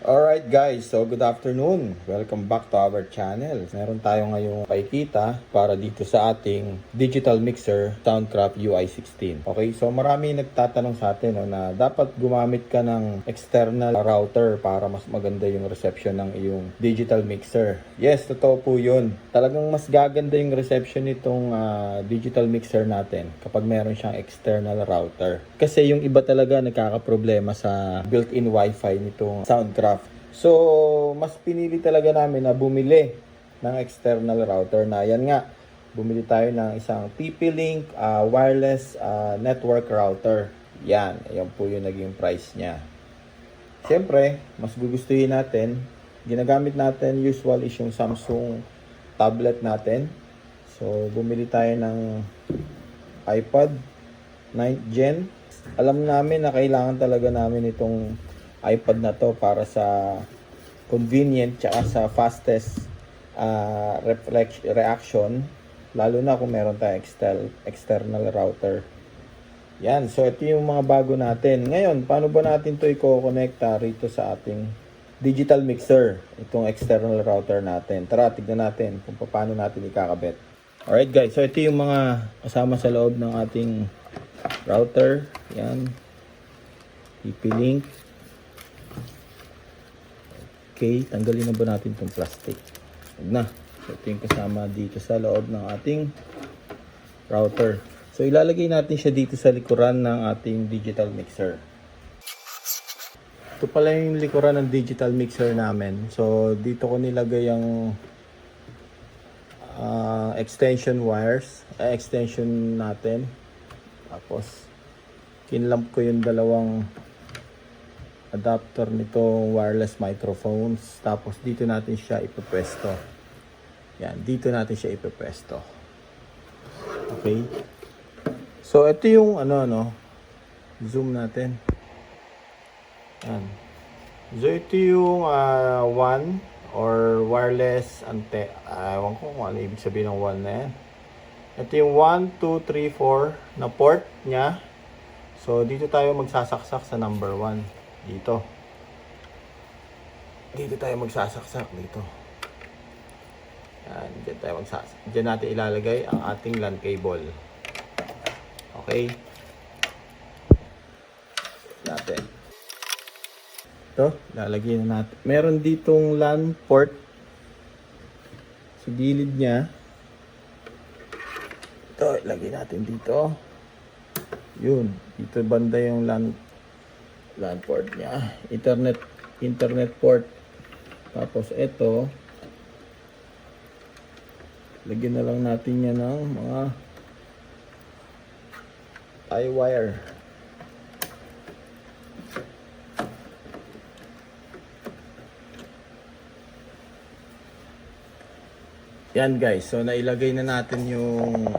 Alright guys, so good afternoon. Welcome back to our channel. Meron tayo ngayong pakikita para dito sa ating digital mixer Soundcraft UI16. Okay, so marami nagtatanong sa atin na dapat gumamit ka ng external router para mas maganda yung reception ng iyong digital mixer. Yes, totoo po yun. Talagang mas gaganda yung reception nitong digital mixer natin kapag meron siyang external router. Kasi yung iba talaga nagkakaproblema sa built-in wifi nitong Soundcraft. So, mas pinili talaga namin na bumili ng external router na yan nga. Bumili tayo ng isang TP-Link wireless network router. Yan, ayan po yung naging price niya. Siyempre, mas gugustuhin natin. Ginagamit natin usual is yung Samsung tablet natin. So, bumili tayo ng iPad 9th Gen. Alam namin na kailangan talaga namin itong iPad na to para sa convenient tsaka sa fastest reaction, lalo na kung meron tayong external router. Yan, so ito yung mga bago natin. Ngayon, paano ba natin to i-connecta rito sa ating digital mixer, itong external router natin? Tara, tignan natin kung paano natin ikakabit. Alright guys, so ito yung mga kasama sa loob ng ating router. Yan, TP-Link. Okay, tanggalin na ba natin itong plastic? Huwag na. So, ito yung kasama dito sa loob ng ating router. So, ilalagay natin siya dito sa likuran ng ating digital mixer. Ito pala yung likuran ng digital mixer namin. So, dito ko nilagay yung extension wires, extension natin. Tapos, kinlamp ko yung dalawang adapter nitong wireless microphones. Tapos dito natin siya ipepwesto. Yan, dito natin siya ipepwesto. Okay. So ito yung zoom natin. Yan. So ito yung one or wireless ewan ko kung ano ibig sabihin ng one na yan. Ito yung 1, 2, 3, 4 na port niya. So dito tayo magsasaksak sa number 1. Dito tayo magsasaksak dito. Yan, dyan tayo magsasaksak. Dyan natin ilalagay ang ating LAN cable. Okay. Natin. Ito, lalagyan na natin. Meron ditong LAN port sa gilid niya. Ito, ilagay natin dito. Yun, dito banda yung LAN port niya, internet port. Tapos ito, lagyan na lang natin yan ng mga i-wire. Yan guys, so nailagay na natin yung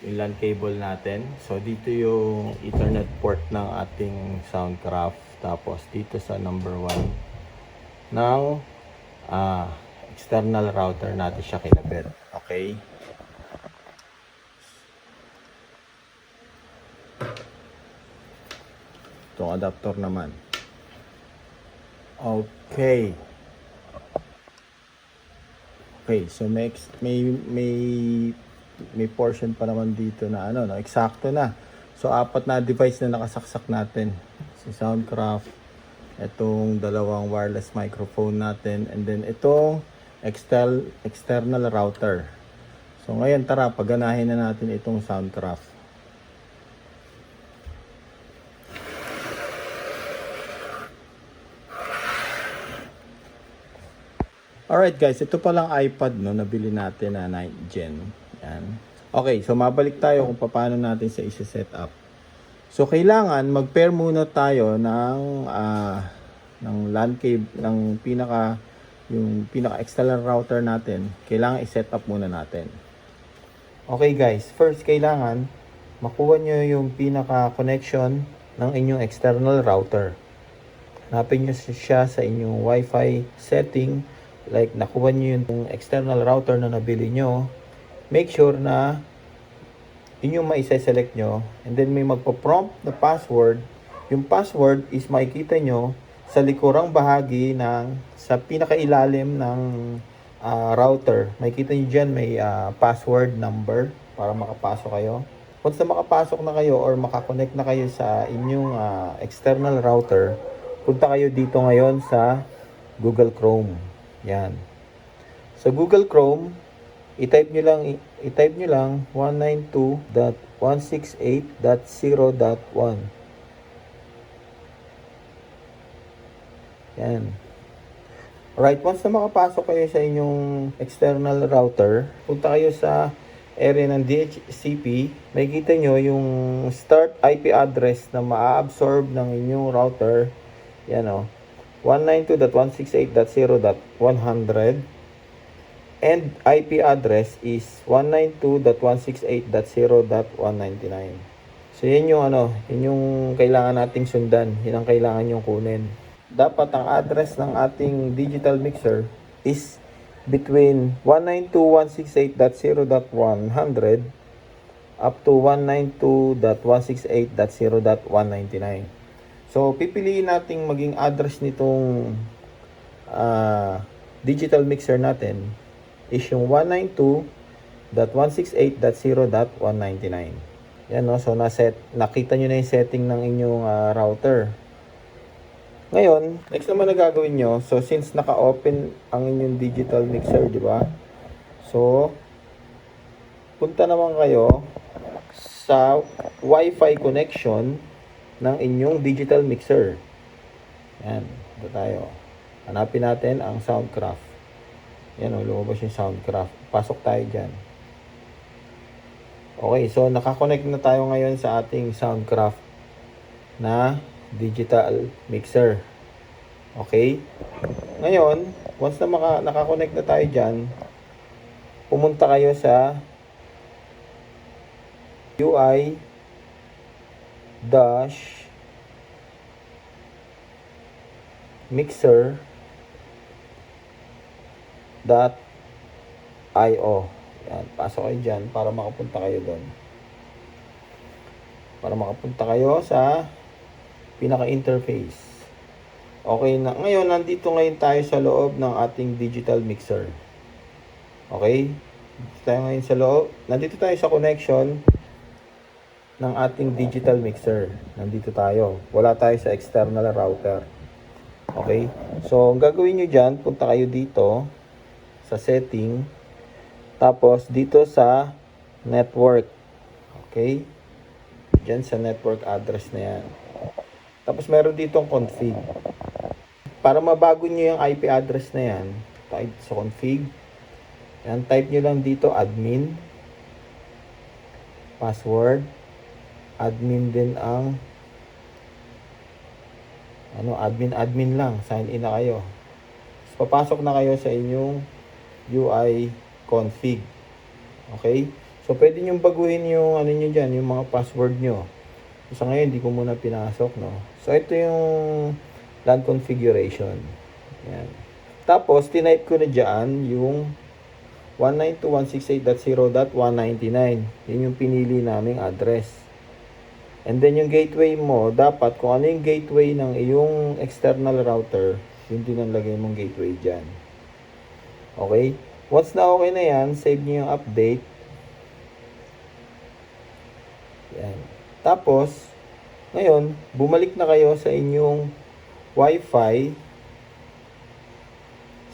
LAN cable natin. So dito yung Ethernet port ng ating Soundcraft. Tapos dito sa number 1 ng external router natin siya kinabit. Okay. Itong adapter naman. Okay. Okay, so may portion pa naman dito na eksakto na. So, 4 na device na nakasaksak natin. Si Soundcraft, itong dalawang wireless microphone natin, and then itong external router. So, ngayon tara, paganahin na natin itong Soundcraft. Alright guys, ito palang iPad nabili natin na 9th Gen. Yan. Okay, so mabalik tayo kung paano natin sa isa-set up. So kailangan mag-pair muna tayo ng LAN cable ng yung pinaka external router natin. Kailangan i-set up muna natin. Okay guys, first kailangan makuha nyo yung pinaka connection ng inyong external router. Hanapin nyo siya sa inyong Wi-Fi setting. Like nakuha nyo yung external router na nabili nyo. Make sure na inyong ma-select nyo, and then may magpo-prompt na password Yung password is makikita nyo sa likurang bahagi sa pinakailalim ng router. Makikita nyo dyan may password number para makapasok kayo. Once na makapasok na kayo or makakonect na kayo sa inyong external router, punta kayo dito ngayon sa Google Chrome. Yan. Sa Google Chrome, i-type nyo lang 192.168.0.1. Yan. Alright, once na makapasok kayo sa inyong external router, punta kayo sa area ng DHCP, makikita nyo yung start IP address na ma-absorb ng inyong router. Yan o. 192.168.0.100 and IP address is 192.168.0.199. So yan yung yun yung kailangan nating sundan. Yan ang kailangan yung kunin. Dapat ang address ng ating digital mixer is between 192.168.0.100 up to 192.168.0.199. So, pipiliin nating maging address nitong digital mixer natin is yung 192.168.0.199. Yan, no? So, nakita nyo na yung setting ng inyong router. Ngayon, next naman na gagawin nyo, so since naka-open ang inyong digital mixer, di ba? So, punta naman kayo sa Wi-Fi connection ng inyong digital mixer. Yan, ito tayo. Hanapin natin ang Soundcraft. Yan o, lumabas yung Soundcraft. Pasok tayo dyan. Okay, so nakakonect na tayo ngayon sa ating Soundcraft na digital mixer. Okay? Ngayon, once na nakakonect na tayo dyan, pumunta kayo sa UI mixer.io. Yan, pasok kayo dyan para makapunta kayo doon. Para makapunta kayo sa pinaka-interface. Okay, ngayon nandito ngayon tayo sa loob ng ating digital mixer. Okay? Dito tayo ngayon sa loob. Nandito tayo sa connection ng ating digital mixer. Nandito tayo. Wala tayo sa external router. Okay? So, ang gagawin nyo dyan, punta kayo dito sa setting. Tapos, dito sa network. Okay? Dyan sa network address na yan. Tapos meron ditong config. Para mabago nyo yung IP address na yan, type sa config. Yan, type nyo lang dito admin. Password. Admin din ang admin lang. Sign in na kayo. So, papasok na kayo sa inyong UI config. Okay? So, pwede nyo baguhin yung nyo dyan, yung mga password nyo. So, ngayon, hindi ko muna pinasok, no? So, ito yung LAN configuration. Yan. Tapos, tinype ko na dyan yung 192.168.0.199. Yun yung pinili naming address. And then, yung gateway mo, dapat kung ano yung gateway ng iyong external router, yun din ang lagay mong gateway dyan. Okay? Once na okay na yan, save nyo yung update. Yan. Tapos, ngayon, bumalik na kayo sa inyong Wi-Fi,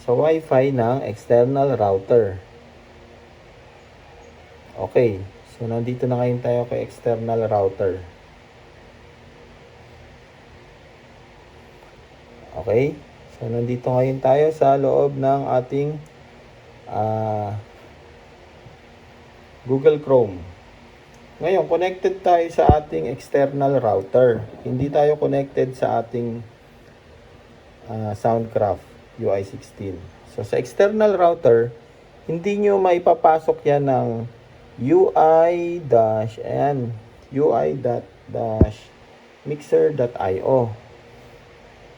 sa Wi-Fi ng external router. Okay. So, nandito na ngayon tayo kay external router. Okay. So, nandito ngayon tayo sa loob ng ating Google Chrome. Ngayon, connected tayo sa ating external router. Hindi tayo connected sa ating Soundcraft UI16. So, sa external router, hindi nyo maipapasok yan ng UI-mixer.io.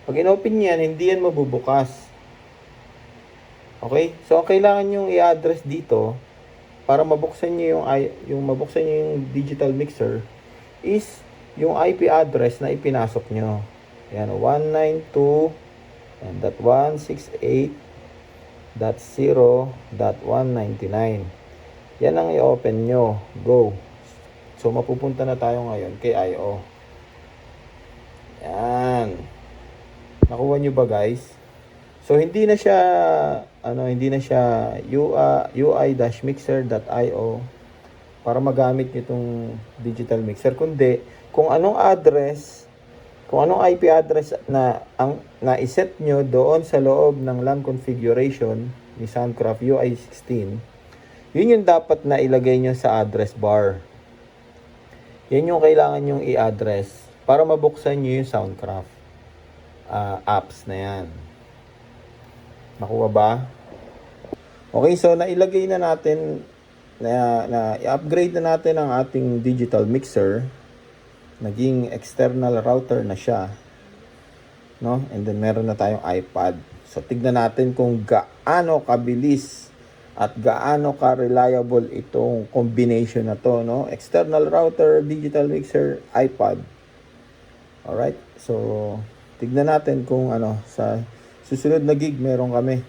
Pag in-open nyo yan, hindi yan mabubukas. Okay? So, ang kailangan nyo i-address dito para mabuksan niyo yung digital mixer is yung IP address na ipinasok nyo. Yan, 192.168.0.199. Yan ang i-open nyo. Go. So, mapupunta na tayo ngayon kay I.O. Yan. Nakuha nyo ba, guys? So, hindi na siya UI-mixer.io para magamit nyo itong digital mixer. Kundi, kung anong IP address na iset nyo doon sa loob ng LAN configuration ni Soundcraft UI16, yun yung dapat na ilagay nyo sa address bar. Yan yung kailangan nyong i-address para mabuksan nyo yung Soundcraft apps na yan. Nakuha ba? Okay, so nailagay na natin, i-upgrade na natin ang ating digital mixer. Naging external router na siya. No? And then meron na tayong iPad. So tignan natin kung gaano kabilis at gaano ka-reliable itong combination na to, no? External router, digital mixer, iPad. Alright? So, tignan natin kung sa susunod na gig meron kami.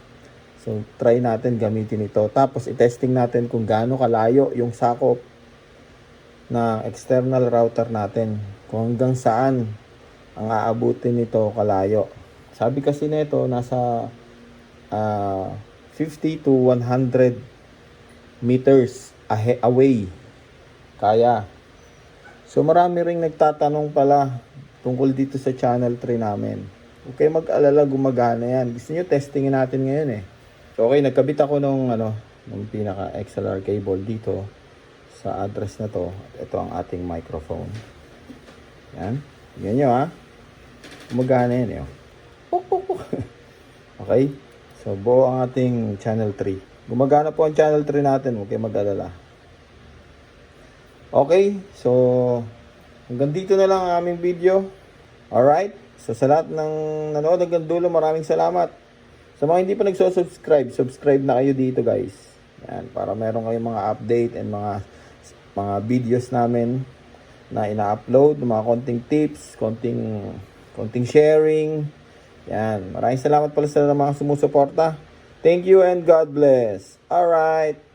So, try natin gamitin ito. Tapos, i-testing natin kung gaano kalayo yung sakop na external router natin. Kung hanggang saan ang aabutin nito kalayo. Sabi kasi nito nasa 50 to 100 meters away. Kaya. So marami ring nagtatanong pala tungkol dito sa channel 3 namin. Huwag kayo mag-alala, gumagana yan. Gusto nyo testingin natin ngayon eh. So okay, nagkabit ako nung pinaka XLR cable dito sa address na to. Ito ang ating microphone. Yan. Yan nyo ha. Gumagana yan eh. Okay. So, buo ang ating channel 3. Gumagana po ang channel 3 natin. Huwag kayo mag-alala. Okay. So, hanggang dito na lang ang aming video. Alright. So, sa lahat ng nanood hanggang dulo, maraming salamat. Sa mga hindi pa nagsusubscribe, subscribe na kayo dito, guys. Yan. Para meron kayong mga update and mga videos namin na ina-upload. Mga konting tips, konting sharing. Yan. Maraming salamat pala sa mga sumusuporta. Thank you and God bless. Alright.